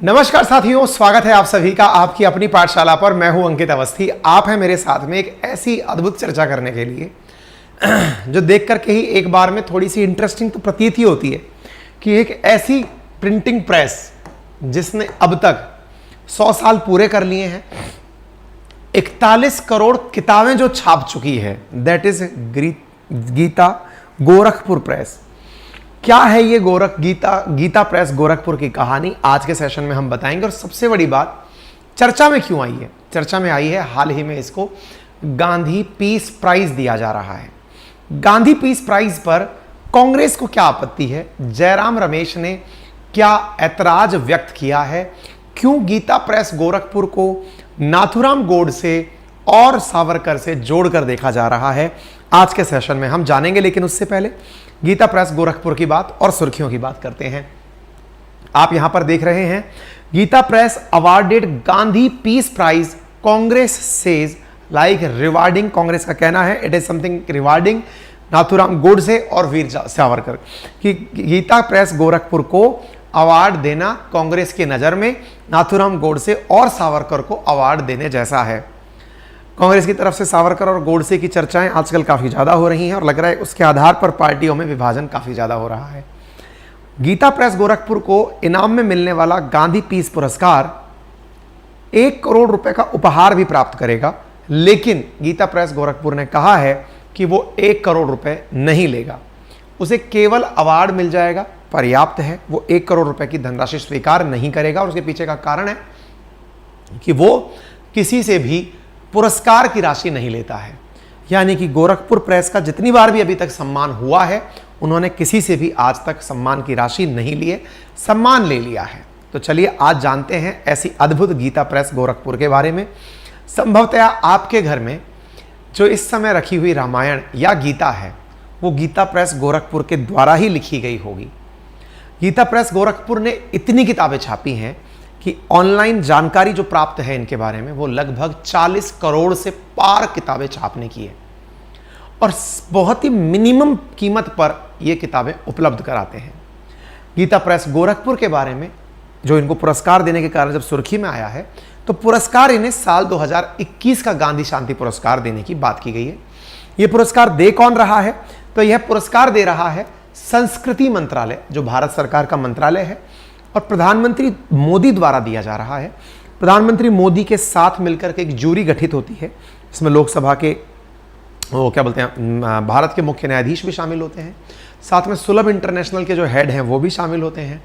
नमस्कार साथियों, स्वागत है आप सभी का आपकी अपनी पाठशाला पर। मैं हूं अंकित अवस्थी। आप हैं मेरे साथ में एक ऐसी अद्भुत चर्चा करने के लिए जो देख करके ही एक बार में थोड़ी सी इंटरेस्टिंग तो प्रतीत ही होती है कि एक ऐसी प्रिंटिंग प्रेस जिसने अब तक 100 साल पूरे कर लिए हैं, 41 करोड़ किताबें जो छाप चुकी है, that is Gita Gorakhpur press. क्या है ये गीता प्रेस गोरखपुर की कहानी, आज के सेशन में हम बताएंगे। और सबसे बड़ी बात, चर्चा में क्यों आई है? चर्चा में आई है हाल ही में इसको गांधी पीस प्राइज दिया जा रहा है। गांधी पीस प्राइज पर कांग्रेस को क्या आपत्ति है? जयराम रमेश ने क्या ऐतराज व्यक्त किया है? क्यों गीता प्रेस गोरखपुर को नाथूराम गोडसे और सावरकर से जोड़कर देखा जा रहा है, आज के सेशन में हम जानेंगे। लेकिन उससे पहले गीता प्रेस गोरखपुर की बात और सुर्खियों की बात करते हैं। आप यहां पर देख रहे हैं, Gita press awarded Gandhi peace prize, Congress says like rewarding. Congress का कहना है it is something rewarding Nathuram Godse और वीर सावरकर, कि गीता प्रेस गोरखपुर को अवार्ड देना कांग्रेस की नजर में नाथूराम गोडसे और सावरकर को अवार्ड देने जैसा है। कांग्रेस की तरफ से सावरकर और गोडसे की चर्चाएं आजकल काफी ज्यादा हो रही हैं और लग रहा है उसके आधार पर पार्टियों में विभाजन काफी ज्यादा हो रहा है। गीता प्रेस गोरखपुर को इनाम में मिलने वाला गांधी पीस पुरस्कार 1 करोड़ रुपए का उपहार भी प्राप्त करेगा, लेकिन गीता प्रेस गोरखपुर ने कहा है कि वो 1 करोड़ रुपए नहीं लेगा, उसे केवल अवार्ड मिल जाएगा, पर्याप्त है। वो 1 करोड़ रुपए की धनराशि स्वीकार नहीं करेगा और उसके पीछे का कारण है कि वो किसी से भी पुरस्कार की राशि नहीं लेता है। यानी कि गोरखपुर प्रेस का जितनी बार भी अभी तक सम्मान हुआ है, उन्होंने किसी से भी आज तक सम्मान की राशि नहीं लिए, सम्मान ले लिया है। तो चलिए आज जानते हैं ऐसी अद्भुत गीता प्रेस गोरखपुर के बारे में। संभवतः आपके घर में जो इस समय रखी हुई रामायण या गीता है, वो गीता प्रेस गोरखपुर के द्वारा ही लिखी गई होगी। गीता प्रेस गोरखपुर ने इतनी किताबें छापी हैं कि ऑनलाइन जानकारी जो प्राप्त है इनके बारे में, वो लगभग 40 करोड़ से पार किताबें छापने की है और बहुत ही मिनिमम कीमत पर ये किताबें उपलब्ध कराते हैं। गीता प्रेस गोरखपुर के बारे में जो इनको पुरस्कार देने के कारण जब सुर्खी में आया है, तो पुरस्कार इन्हें साल 2021 का गांधी शांति पुरस्कार देने की बात की गई है। यह पुरस्कार दे कौन रहा है? तो यह पुरस्कार दे रहा है संस्कृति मंत्रालय, जो भारत सरकार का मंत्रालय है और प्रधानमंत्री मोदी द्वारा दिया जा रहा है। प्रधानमंत्री मोदी के साथ मिलकर के एक जूरी गठित होती है, इसमें लोकसभा के भारत के मुख्य न्यायाधीश भी शामिल होते हैं, साथ में सुलभ इंटरनेशनल के जो हेड हैं वो भी शामिल होते हैं,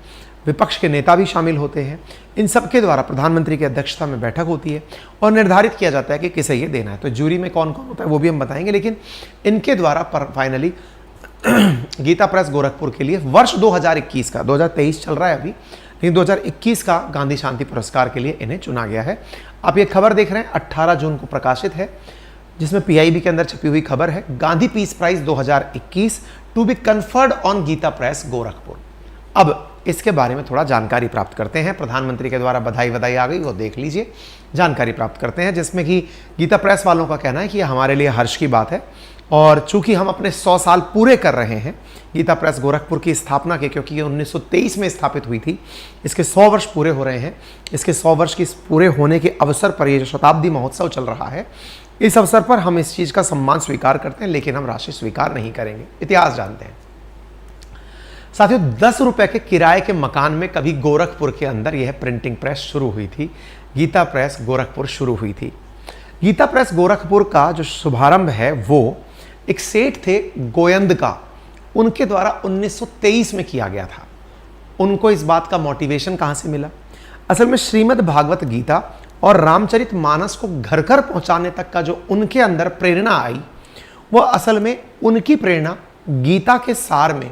विपक्ष के नेता भी शामिल होते हैं। इन सबके द्वारा प्रधानमंत्री की अध्यक्षता में बैठक होती है और निर्धारित किया जाता है कि किसे ये देना है। तो जूरी में कौन कौन होता है वो भी हम बताएंगे, लेकिन इनके द्वारा फाइनली गीता प्रेस गोरखपुर के लिए वर्ष 2021 का, 2023 चल रहा है अभी, लेकिन 2021 का गांधी शांति पुरस्कार के लिए इन्हें चुना गया है। आप ये खबर देख रहे हैं, 18 जून को प्रकाशित है, जिसमें पीआईबी के अंदर छपी हुई खबर है, Gandhi peace prize 2021 to be conferred on Gita press Gorakhpur. अब इसके बारे में थोड़ा जानकारी प्राप्त करते हैं। प्रधानमंत्री के द्वारा बधाई आ गई, वो देख लीजिए, जानकारी प्राप्त करते हैं, जिसमें कि गीता प्रेस वालों का कहना है कि हमारे लिए हर्ष की बात है और चूंकि हम अपने 100 साल पूरे कर रहे हैं गीता प्रेस गोरखपुर की स्थापना के, क्योंकि ये 1923 में स्थापित हुई थी, इसके 100 वर्ष पूरे हो रहे हैं। इसके 100 वर्ष की पूरे होने के अवसर पर ये जो शताब्दी महोत्सव चल रहा है, इस अवसर पर हम इस चीज़ का सम्मान स्वीकार करते हैं, लेकिन हम राशि स्वीकार नहीं करेंगे। इतिहास जानते हैं साथियों। 10 रुपए के किराए के मकान में कभी गोरखपुर के अंदर यह प्रिंटिंग प्रेस शुरू हुई थी, गीता प्रेस गोरखपुर शुरू हुई थी। गीता प्रेस गोरखपुर का जो शुभारंभ है वो एक सेठ थे गोयंद का, उनके द्वारा 1923 में किया गया था। उनको इस बात का मोटिवेशन कहां से मिला? असल में श्रीमद् भागवत गीता और रामचरित मानस को घर घर पहुंचाने तक का जो उनके अंदर प्रेरणा आई, वो असल में उनकी प्रेरणा गीता के सार में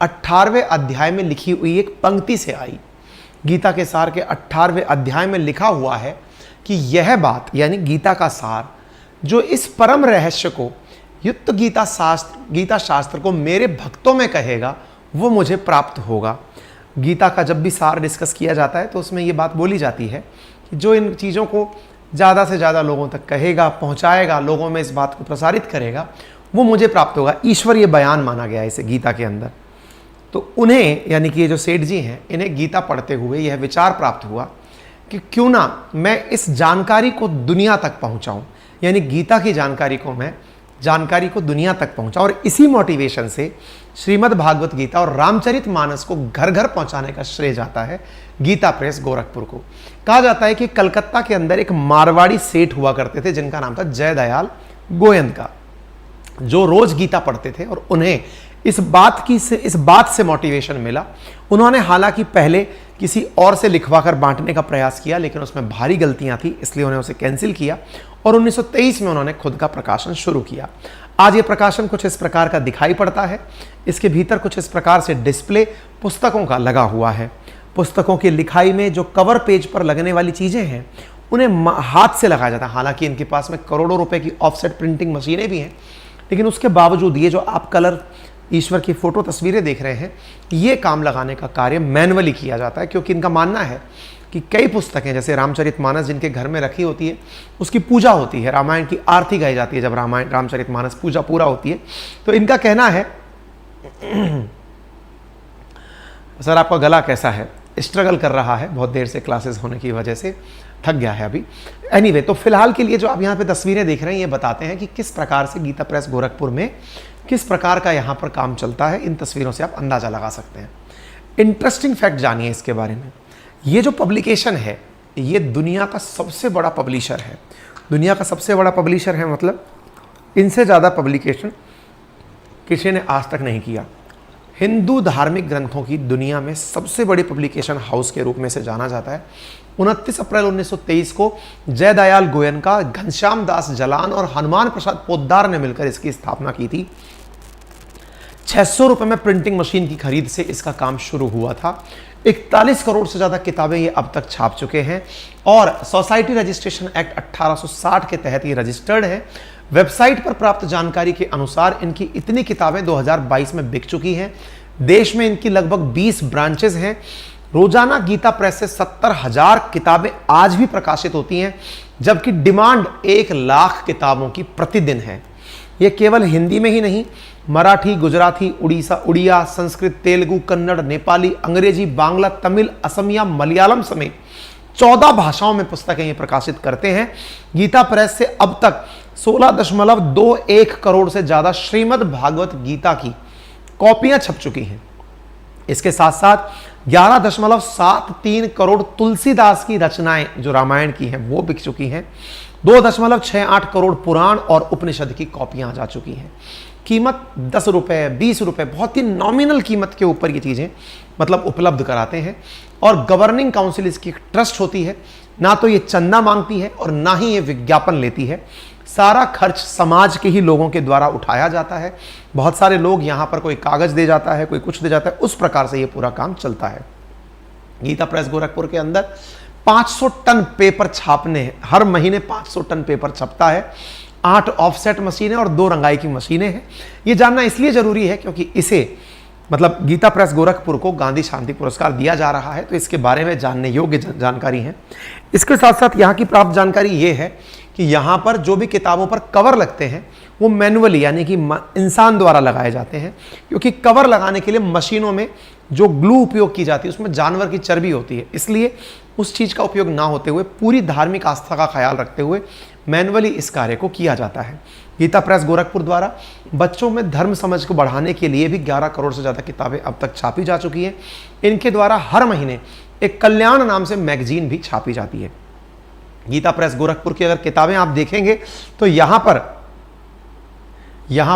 18वें अध्याय में लिखी हुई एक पंक्ति से आई। गीता के सार के 18वें अध्याय में लिखा हुआ है कि यह बात, यानी गीता का सार, जो इस परम रहस्य को युक्त गीता शास्त्र को मेरे भक्तों में कहेगा, वो मुझे प्राप्त होगा। गीता का जब भी सार डिस्कस किया जाता है तो उसमें ये बात बोली जाती है कि जो इन चीज़ों को ज़्यादा से ज़्यादा लोगों तक कहेगा, पहुँचाएगा, लोगों में इस बात को प्रसारित करेगा, वो मुझे प्राप्त होगा। ईश्वरीय बयान माना गया है इसे गीता के अंदर। तो उन्हें, यानी कि ये जो सेठ जी हैं, इन्हें गीता पढ़ते हुए यह विचार प्राप्त हुआ कि क्यों ना मैं इस जानकारी को दुनिया तक पहुंचाऊं, यानी गीता की जानकारी को दुनिया तक पहुंचाऊं। और इसी मोटिवेशन से श्रीमद् भागवत गीता और रामचरितमानस को घर घर पहुंचाने का श्रेय जाता है गीता प्रेस गोरखपुर को। कहा जाता है कि कलकत्ता के अंदर एक मारवाड़ी सेठ हुआ करते थे जिनका नाम था जयदयाल गोयंद का, जो रोज गीता पढ़ते थे और उन्हें इस बात से मोटिवेशन मिला। उन्होंने हालांकि पहले किसी और से लिखवाकर बांटने का प्रयास किया, लेकिन उसमें भारी गलतियां थी, इसलिए उन्हें उसे कैंसिल किया और 1923 में उन्होंने खुद का प्रकाशन शुरू किया। आज ये प्रकाशन कुछ इस प्रकार का दिखाई पड़ता है। इसके भीतर कुछ इस प्रकार से डिस्प्ले पुस्तकों का लगा हुआ है। पुस्तकों की लिखाई में जो कवर पेज पर लगने वाली चीजें हैं उन्हें हाथ से लगाया जाता है। हालांकि इनके पास में करोड़ों रुपए की ऑफसेट प्रिंटिंग मशीनें भी हैं, लेकिन उसके बावजूद ये जो आप कलर ईश्वर की फोटो तस्वीरें देख रहे हैं, ये काम लगाने का कार्य मैनुअली किया जाता है, क्योंकि इनका मानना है कि कई पुस्तकें जैसे रामचरितमानस जिनके घर में रखी होती है, उसकी पूजा होती है, रामायण की आरती गाई जाती है जब रामचरितमानस पूजा पूरा होती है। तो इनका कहना है सर आपका गला कैसा है? स्ट्रगल कर रहा है, बहुत देर से क्लासेस होने की वजह से थक गया है अभी। एनीवे, तो फिलहाल के लिए जो आप यहाँ पे तस्वीरें देख रहे हैं ये बताते हैं कि किस प्रकार से गीता प्रेस गोरखपुर में किस प्रकार का यहाँ पर काम चलता है। इन तस्वीरों से आप अंदाजा लगा सकते हैं। इंटरेस्टिंग फैक्ट जानिए इसके बारे में। ये जो पब्लिकेशन है ये दुनिया का सबसे बड़ा पब्लिशर है। दुनिया का सबसे बड़ा पब्लिशर है मतलब इनसे ज़्यादा पब्लिकेशन किसी ने आज तक नहीं किया। हिंदू धार्मिक ग्रंथों की दुनिया में सबसे बड़ी पब्लिकेशन हाउस के रूप में से जाना जाता है। 29 अप्रैल 1923 को जयदयाल गोयन का, घनश्याम दास जलान और हनुमान प्रसाद पोद्दार ने मिलकर इसकी स्थापना की थी। 600 रुपए में प्रिंटिंग मशीन की खरीद से इसका काम शुरू हुआ था। 41 करोड़ से ज्यादा किताबें ये अब तक छाप चुके हैं और सोसाइटी रजिस्ट्रेशन एक्ट 1860 के तहत ये रजिस्टर्ड है। वेबसाइट पर प्राप्त जानकारी के अनुसार इनकी इतनी किताबें 2022 में बिक चुकी हैं। देश में इनकी लगभग 20 ब्रांचेस हैं। रोजाना गीता प्रेस से 70,000 किताबें आज भी प्रकाशित होती हैं, जबकि डिमांड 1 लाख किताबों की प्रतिदिन है। यह केवल हिंदी में ही नहीं, मराठी, गुजराती, उड़िया, संस्कृत, तेलुगु, कन्नड़, नेपाली, अंग्रेजी, बांग्ला, तमिल, असमिया, मलयालम समेत 14 भाषाओं में पुस्तकें ये प्रकाशित करते हैं। गीता प्रेस से अब तक 16.21 करोड़ से ज्यादा श्रीमद् भागवत गीता की कॉपियां छप चुकी हैं। इसके साथ साथ 11.73 करोड़ तुलसीदास की रचनाएं जो रामायण की हैं वो बिक चुकी हैं। 2.68 करोड़ पुराण और उपनिषद की कॉपियां आ जा चुकी हैं। कीमत 10 रुपए, 20 रुपए, बहुत ही नॉमिनल कीमत के ऊपर ये चीजें मतलब उपलब्ध कराते हैं। और गवर्निंग काउंसिल इसकी एक ट्रस्ट होती है, ना तो ये चंदा मांगती है और ना ही ये विज्ञापन लेती है। सारा खर्च समाज के ही लोगों के द्वारा उठाया जाता है। बहुत सारे लोग यहाँ पर कोई कागज दे जाता है, कोई कुछ दे जाता है, उस प्रकार से ये पूरा काम चलता है। गीता प्रेस गोरखपुर के अंदर 500 टन पेपर छापने, हर महीने 500 टन पेपर छपता है। 8 ऑफसेट मशीनें और 2 रंगाई की मशीनें हैं। ये जानना इसलिए जरूरी है क्योंकि इसे मतलब गीता प्रेस गोरखपुर को गांधी शांति पुरस्कार दिया जा रहा है, तो इसके बारे में जानने योग्य जानकारी है। इसके साथ साथ यहाँ की प्राप्त जानकारी ये है कि यहाँ पर जो भी किताबों पर कवर लगते हैं वो मैनुअली यानी कि इंसान द्वारा लगाए जाते हैं, क्योंकि कवर लगाने के लिए मशीनों में जो ग्लू उपयोग की जाती है उसमें जानवर की चर्बी होती है, इसलिए उस चीज़ का उपयोग ना होते हुए पूरी धार्मिक आस्था का ख्याल रखते हुए मैनुअली इस कार्य को किया जाता है। गीता प्रेस गोरखपुर द्वारा बच्चों में धर्म समझ को बढ़ाने के लिए भी 11 करोड़ से ज़्यादा किताबें अब तक छापी जा चुकी हैं। इनके द्वारा हर महीने एक कल्याण नाम से मैगजीन भी छापी जाती है। गीता प्रेस गोरखपुर की अगर किताबें आप देखेंगे तो यहाँ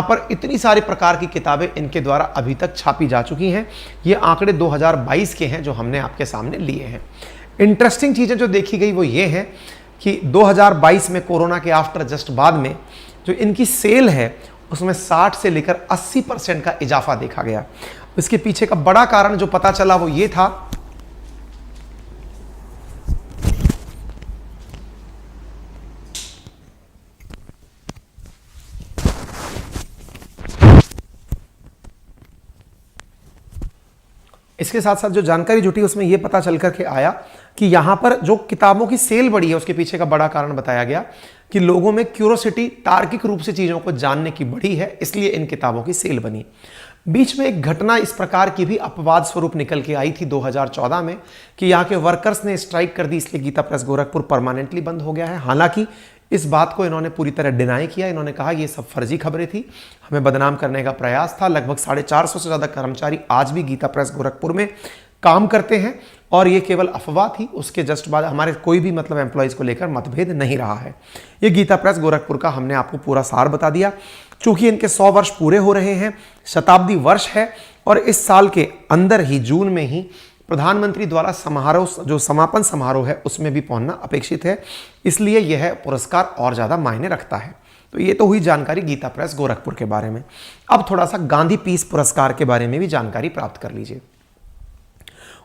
पर इतनी सारी प्रकार की किताबें इनके द्वारा अभी तक छापी जा चुकी हैं। ये आंकड़े 2022 के हैं जो हमने आपके सामने लिए हैं। इंटरेस्टिंग चीज़ें जो देखी गई वो ये हैं कि 2022 में कोरोना के आफ्टर जस्ट बाद में जो इनकी सेल है उसमें 60 से लेकर 80% का इजाफा देखा गया। इसके पीछे का बड़ा कारण जो पता चला वो ये था इसके साथ साथ जो जानकारी जुटी उसमें यह पता चल करके आया कि यहां पर जो किताबों की सेल बढ़ी है उसके पीछे का बड़ा कारण बताया गया कि लोगों में क्यूरोसिटी, तार्किक रूप से चीजों को जानने की बढ़ी है, इसलिए इन किताबों की सेल बनी। बीच में एक घटना इस प्रकार की भी अपवाद स्वरूप निकल के आई थी 2014 में कि यहाँ के वर्कर्स ने स्ट्राइक कर दी, इसलिए गीता प्रेस गोरखपुर परमानेंटली बंद हो गया है। हालांकि इस बात को इन्होंने पूरी तरह डिनाई किया। इन्होंने कहा ये सब फर्जी खबरें थी, हमें बदनाम करने का प्रयास था। लगभग 450 से ज़्यादा कर्मचारी आज भी गीता प्रेस गोरखपुर में काम करते हैं और ये केवल अफवाह थी। उसके जस्ट बाद हमारे कोई भी मतलब एम्प्लॉयज़ को लेकर मतभेद नहीं रहा है। ये गीता प्रेस गोरखपुर का हमने आपको पूरा सार बता दिया। चूंकि इनके 100 वर्ष पूरे हो रहे हैं, शताब्दी वर्ष है और इस साल के अंदर ही जून में ही प्रधानमंत्री द्वारा समारोह, जो समापन समारोह है, उसमें भी पहुंचना अपेक्षित है, इसलिए यह पुरस्कार और ज़्यादा मायने रखता है। तो ये तो हुई जानकारी गीता प्रेस गोरखपुर के बारे में। अब थोड़ा सा गांधी पीस पुरस्कार के बारे में भी जानकारी प्राप्त कर लीजिए।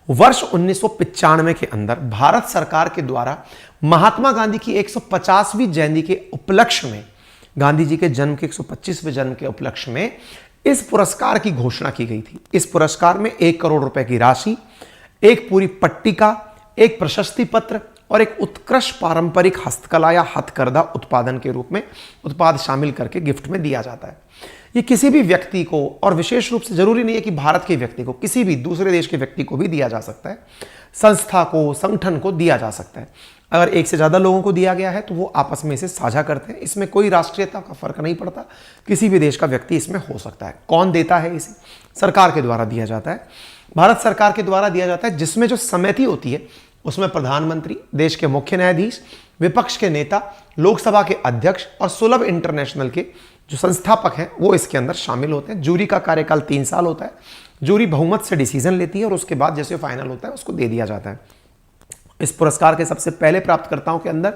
वर्ष 1995 के अंदर भारत सरकार के द्वारा महात्मा गांधी की 150वीं जयंती के उपलक्ष्य में, गांधी जी के जन्म के 125वें जन्म के उपलक्ष्य में इस पुरस्कार की घोषणा की गई थी। इस पुरस्कार में 1 करोड़ रुपए की राशि, एक पूरी पट्टिका, एक प्रशस्ति पत्र और एक उत्कृष्ट पारंपरिक हस्तकला या हथकरघा उत्पादन के रूप में उत्पाद शामिल करके गिफ्ट में दिया जाता है। ये किसी भी व्यक्ति को, और विशेष रूप से जरूरी नहीं है कि भारत के व्यक्ति को, किसी भी दूसरे देश के व्यक्ति को भी दिया जा सकता है, संस्था को, संगठन को दिया जा सकता है। अगर एक से ज़्यादा लोगों को दिया गया है तो वो आपस में इसे साझा करते हैं। इसमें कोई राष्ट्रीयता का फर्क नहीं पड़ता, किसी भी देश का व्यक्ति इसमें हो सकता है। कौन देता है इसे? सरकार के द्वारा दिया जाता है, भारत सरकार के द्वारा दिया जाता है, जिसमें जो समिति होती है उसमें प्रधानमंत्री, देश के मुख्य न्यायाधीश, विपक्ष के नेता, लोकसभा के अध्यक्ष और सुलभ इंटरनेशनल के जो संस्थापक हैं वो इसके अंदर शामिल होते हैं। जूरी का कार्यकाल 3 साल होता है। जूरी बहुमत से डिसीजन लेती है और उसके बाद जैसे फाइनल होता है उसको दे दिया जाता है। इस पुरस्कार के सबसे पहले प्राप्तकर्ताओं के अंदर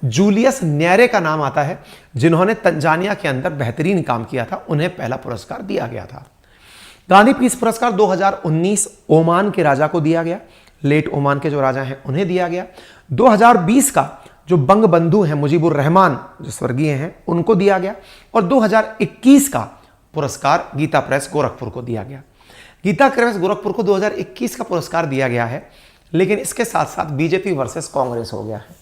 जूलियस न्यारे का नाम आता है, जिन्होंने तंजानिया के अंदर बेहतरीन काम किया था। उन्हें पहला पुरस्कार दिया गया था। गांधी पीस पुरस्कार 2019 ओमान के राजा को दिया गया, लेट ओमान के जो राजा हैं उन्हें दिया गया। 2020 का जो बंग बंधु हैं मुजीबुर रहमान, जो स्वर्गीय हैं, उनको दिया गया। और 2021 का पुरस्कार गीता प्रेस गोरखपुर को दिया गया। गीता प्रेस गोरखपुर को 2021 का पुरस्कार दिया गया है, लेकिन इसके साथ साथ बीजेपी वर्सेस कांग्रेस हो गया है।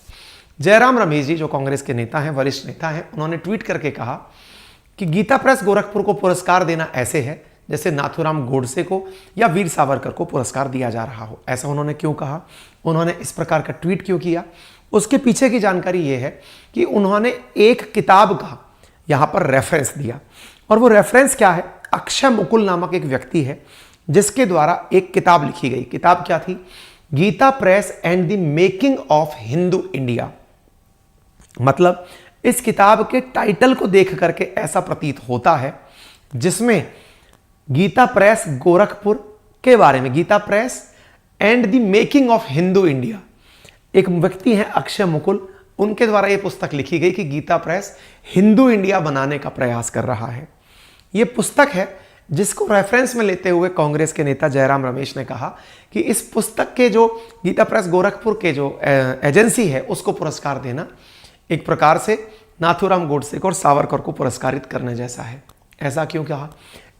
जयराम रमेश जी, जो कांग्रेस के नेता हैं, वरिष्ठ नेता हैं, उन्होंने ट्वीट करके कहा कि गीता प्रेस गोरखपुर को पुरस्कार देना ऐसे है जैसे नाथूराम गोडसे को या वीर सावरकर को पुरस्कार दिया जा रहा हो। ऐसा उन्होंने क्यों कहा? उन्होंने इस प्रकार का ट्वीट क्यों किया? उसके पीछे की जानकारी यह है कि उन्होंने एक किताब का यहां पर रेफरेंस दिया, और वो रेफरेंस क्या है? अक्षय मुकुल नामक एक व्यक्ति है जिसके द्वारा एक किताब लिखी गई। किताब क्या थी? Gita press and the making of Hindu India. मतलब इस किताब के टाइटल को देख करके ऐसा प्रतीत होता है जिसमें गीता प्रेस गोरखपुर के बारे में, Gita press and the making of Hindu India, एक व्यक्ति हैं अक्षय मुकुल, उनके द्वारा यह पुस्तक लिखी गई कि गीता प्रेस हिंदू इंडिया बनाने का प्रयास कर रहा है। यह पुस्तक है जिसको रेफरेंस में लेते हुए कांग्रेस के नेता जयराम रमेश ने कहा कि इस पुस्तक के जो गीता प्रेस गोरखपुर के जो एजेंसी है उसको पुरस्कार देना एक प्रकार से नाथूराम गोडसे को और सावरकर को पुरस्कारित करने जैसा है। ऐसा क्यों कहा?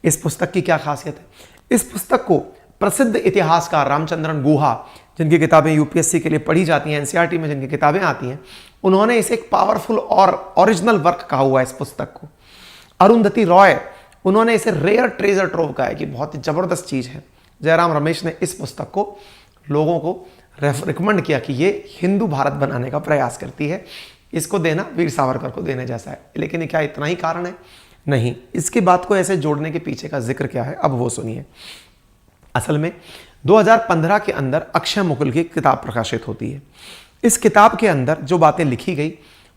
इस पुस्तक की क्या खासियत है? इस पुस्तक को प्रसिद्ध इतिहासकार रामचंद्रन गुहा, जिनकी किताबें यूपीएससी के लिए पढ़ी जाती हैं, एनसीईआरटी में जिनकी किताबें आती हैं, उन्होंने इसे एक पावरफुल और ओरिजिनल वर्क कहा हुआ है। इस पुस्तक को अरुंधति रॉय, उन्होंने इसे रेयर ट्रेजर ट्रोव कहा है कि बहुत ही जबरदस्त चीज है। जयराम रमेश ने इस पुस्तक को लोगों को रिकमेंड किया कि ये हिंदू भारत बनाने का प्रयास करती है, इसको देना वीर सावरकर को देने जैसा है। लेकिन क्या इतना ही कारण है? नहीं, इसकी बात को ऐसे जोड़ने के पीछे का जिक्र क्या है, अब वो सुनिए। असल में 2015 के अंदर अक्षय मुकुल की किताब प्रकाशित होती है। इस किताब के अंदर जो बातें लिखी गई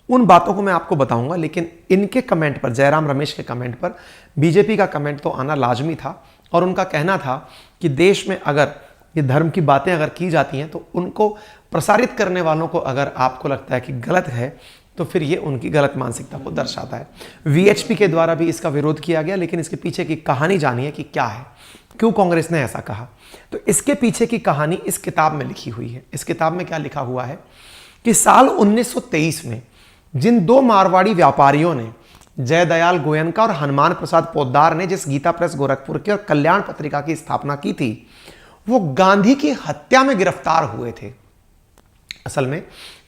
उन बातों को मैं आपको बताऊंगा, लेकिन इनके कमेंट पर, जयराम रमेश के कमेंट पर बीजेपी का कमेंट तो आना लाजमी था। और उनका कहना था कि देश में अगर ये धर्म की बातें अगर की जाती हैं तो उनको प्रसारित करने वालों को अगर आपको लगता है कि गलत है तो फिर ये उनकी गलत मानसिकता को दर्शाता है। वीएचपी के द्वारा भी इसका विरोध किया गया, लेकिन इसके पीछे की कहानी जानिए कि क्या है, क्यों कांग्रेस ने ऐसा कहा। तो इसके पीछे की कहानी इस किताब में लिखी हुई है। इस किताब में क्या लिखा हुआ है कि साल 1923 में जिन 2 मारवाड़ी व्यापारियों ने, जयदयाल गोयनका और हनुमान प्रसाद पोद्दार ने, जिस गीता प्रेस गोरखपुर की और कल्याण पत्रिका की स्थापना की थी, वो गांधी की हत्या में गिरफ्तार हुए थे। असल में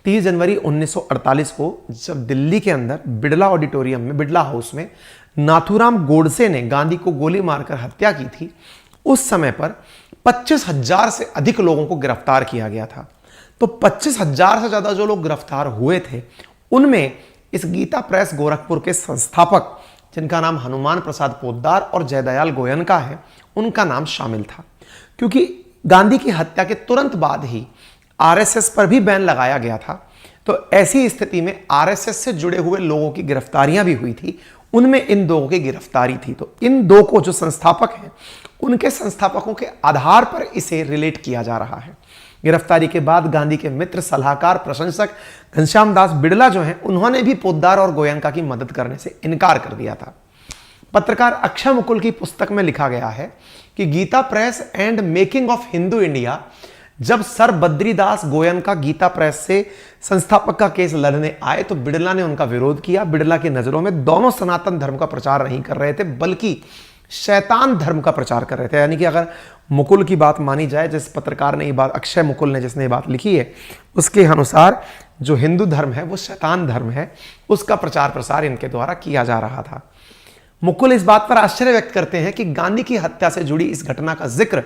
30 जनवरी 1948 को जब दिल्ली के अंदर बिड़ला ऑडिटोरियम में, बिड़ला हाउस में नाथूराम गोडसे ने गांधी को गोली मारकर हत्या की थी, उस समय पर 25,000 से अधिक लोगों को गिरफ्तार किया गया था। तो 25,000 से ज्यादा जो लोग गिरफ्तार हुए थे, उनमें इस गीता प्रेस गोरखपुर के संस्थापक, जिनका नाम हनुमान प्रसाद पोद्दार और जयदयाल गोयनका है, उनका नाम शामिल था। क्योंकि गांधी की हत्या के तुरंत बाद ही आरएसएस पर भी बैन लगाया गया था, तो ऐसी स्थिति में आरएसएस से जुड़े हुए लोगों की गिरफ्तारियां भी हुई थी, उनमें इन दो की गिरफ्तारी थी। तो इन दो को जो संस्थापक हैं, उनके संस्थापकों के आधार पर इसे रिलेट किया जा रहा है। गिरफ्तारी के बाद गांधी के मित्र, सलाहकार, प्रशंसक घनश्याम दास बिड़ला जो हैं, उन्होंने भी पोद्दार और गोयनका की मदद करने से इनकार कर दिया था। पत्रकार अक्षय मुकुल की पुस्तक में लिखा गया है कि Gita press and making of Hindu India, जब सर बद्रीदास गोयनका गीता प्रेस से संस्थापक का केस लड़ने आए तो बिड़ला ने उनका विरोध किया। बिड़ला की नजरों में दोनों सनातन धर्म का प्रचार नहीं कर रहे थे, बल्कि शैतान धर्म का प्रचार कर रहे थे। यानी कि अगर मुकुल की बात मानी जाए, जिस पत्रकार ने ये बात, अक्षय मुकुल ने जिसने ये बात लिखी है, उसके अनुसार जो हिंदू धर्म है वो शैतान धर्म है, उसका प्रचार प्रसार इनके द्वारा किया जा रहा था। मुकुल इस बात पर आश्चर्य व्यक्त करते हैं कि गांधी की हत्या से जुड़ी इस घटना का जिक्र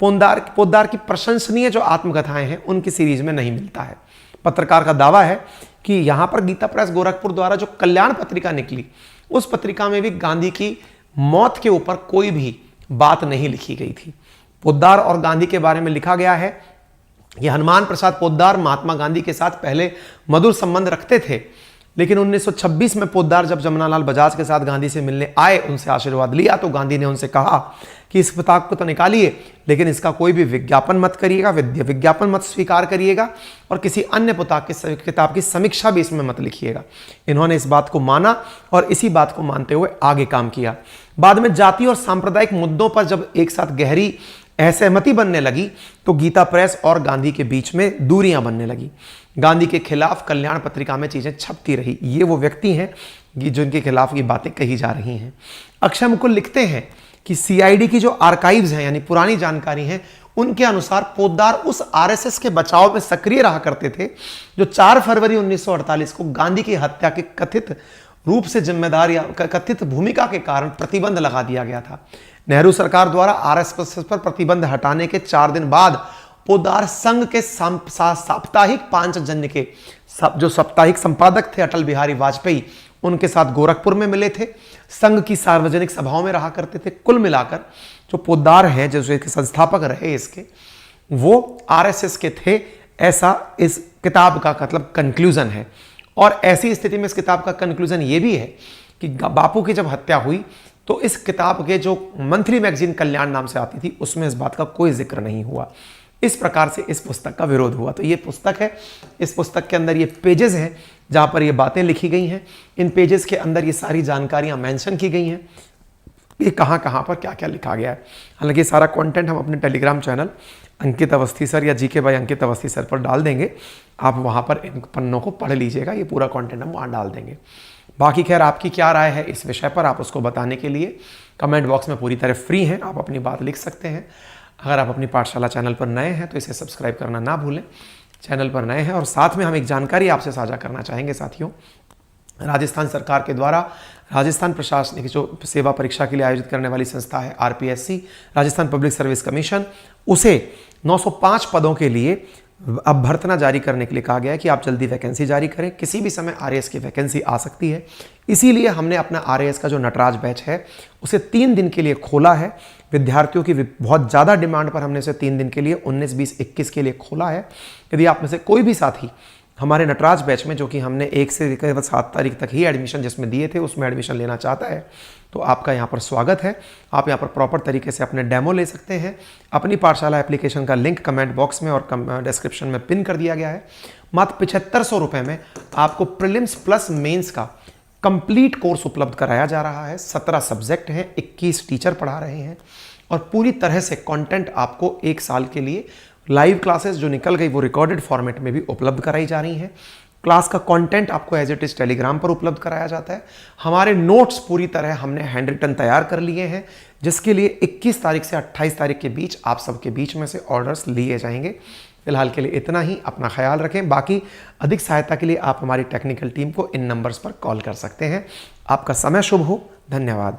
पोद्दार की प्रशंसनीय जो आत्मकथाएं हैं उनकी सीरीज में नहीं मिलता है। पत्रकार का दावा है कि यहां पर गीता प्रेस गोरखपुर द्वारा जो कल्याण पत्रिका निकली, उस पत्रिका में भी गांधी की मौत के ऊपर कोई भी बात नहीं लिखी गई थी। पोद्दार और गांधी के बारे में लिखा गया है कि हनुमान प्रसाद पोद्दार महात्मा गांधी के साथ पहले मधुर संबंध रखते थे, लेकिन 1926 में पोद्दार जब जमनालाल बजाज के साथ गांधी से मिलने आए, उनसे आशीर्वाद लिया, तो गांधी ने उनसे कहा कि इस किताब को तो निकालिए, लेकिन इसका कोई भी विज्ञापन मत करिएगा, विज्ञापन मत स्वीकार करिएगा, और किसी अन्य किताब की समीक्षा भी इसमें मत लिखिएगा। इन्होंने इस बात को माना और इसी बात को मानते हुए आगे काम किया। बाद में जाति और सांप्रदायिक मुद्दों पर जब एक साथ गहरी असहमति बनने लगी, तो गीता प्रेस और गांधी के बीच में दूरियां बनने लगी। गांधी के खिलाफ कल्याण पत्रिका में चीजें छपती रही। ये वो व्यक्ति हैं जिनके खिलाफ ये बातें कही जा रही हैं। अक्षय मुकुल लिखते हैं कि सीआईडी की जो आर्काइव्स हैं, यानी पुरानी जानकारी है, उनके अनुसार पोद्दार उस आरएसएस के बचाव में सक्रिय रहा करते थे जो 4 फरवरी 1948 को गांधी की हत्या के कथित रूप से जिम्मेदार या कथित भूमिका के कारण प्रतिबंध लगा दिया गया था। नेहरू सरकार द्वारा आरएसएस पर प्रतिबंध हटाने के 4 दिन बाद पोद्दार संघ के साप्ताहिक पांचजन्य के जो साप्ताहिक संपादक थे अटल बिहारी वाजपेयी, उनके साथ गोरखपुर में मिले थे। संघ की सार्वजनिक सभाओं में रहा करते थे। कुल मिलाकर जो पोद्दार हैं, जो इसके संस्थापक रहे इसके, वो आरएसएस के थे, ऐसा इस किताब का मतलब कंक्लूजन है। और ऐसी स्थिति में इस किताब का कंक्लूजन ये भी है कि बापू की जब हत्या हुई तो इस किताब के जो मंथली मैगजीन कल्याण नाम से आती थी, उसमें इस बात का कोई जिक्र नहीं हुआ। इस प्रकार से इस पुस्तक का विरोध हुआ। तो ये पुस्तक है, इस पुस्तक के अंदर ये पेजेस हैं जहां पर ये बातें लिखी गई हैं। इन पेजेस के अंदर ये सारी जानकारियां मेंशन की गई हैं, ये कहां कहां पर क्या क्या लिखा गया है। हालांकि ये सारा कंटेंट हम अपने टेलीग्राम चैनल अंकित अवस्थी सर या GK by Ankit Awasthi sir पर डाल देंगे। आप वहां पर इन पन्नों को पढ़ लीजिएगा, ये पूरा कंटेंट हम वहां डाल देंगे। बाकी खैर आपकी क्या राय है इस विषय पर, आप उसको बताने के लिए कमेंट बॉक्स में पूरी तरह फ्री हैं, आप अपनी बात लिख सकते हैं। अगर आप अपनी पाठशाला चैनल पर नए हैं तो इसे सब्सक्राइब करना ना भूलें, चैनल पर नए हैं। और साथ में हम एक जानकारी आपसे साझा करना चाहेंगे साथियों, राजस्थान सरकार के द्वारा राजस्थान प्रशासनिक जो सेवा परीक्षा के लिए आयोजित करने वाली संस्था है RPSC, Rajasthan public service commission, उसे 905 पदों के लिए अभ्यर्थना जारी करने के लिए कहा गया है कि आप जल्दी वैकेंसी जारी करें। किसी भी समय आरएएस की वैकेंसी आ सकती है, इसीलिए हमने अपना आरएएस का जो नटराज बैच है उसे 3 दिन के लिए खोला है। विद्यार्थियों की बहुत ज़्यादा डिमांड पर हमने इसे 3 दिन के लिए 19, 20, 21 के लिए खोला है। यदि आप में से कोई भी साथी हमारे नटराज बैच में, जो कि हमने 1 से लेकर 7 तारीख तक ही एडमिशन जिसमें दिए थे, उसमें एडमिशन लेना चाहता है तो आपका यहाँ पर स्वागत है। आप यहाँ पर प्रॉपर तरीके से अपने डेमो ले सकते हैं। अपनी पाठशाला एप्लीकेशन का लिंक कमेंट बॉक्स में और डिस्क्रिप्शन में पिन कर दिया गया है। मात्र 7500 रुपये में आपको प्रीलिम्स प्लस मेंस का कंप्लीट कोर्स उपलब्ध कराया जा रहा है। 17 सब्जेक्ट हैं, 21 टीचर पढ़ा रहे हैं और पूरी तरह से कंटेंट आपको 1 साल के लिए लाइव क्लासेस जो निकल गई वो रिकॉर्डेड फॉर्मेट में भी उपलब्ध कराई जा रही हैं। क्लास का कंटेंट आपको एज इट इज टेलीग्राम पर उपलब्ध कराया जाता है। हमारे नोट्स पूरी तरह हमने हैंड रिटन तैयार कर लिए हैं, जिसके लिए 21 तारीख से 28 तारीख के बीच आप सबके बीच में से ऑर्डर्स लिए जाएंगे। फिलहाल के लिए इतना ही, अपना ख्याल रखें। बाकी अधिक सहायता के लिए आप हमारी टेक्निकल टीम को इन नंबर्स पर कॉल कर सकते हैं। आपका समय शुभ हो। धन्यवाद।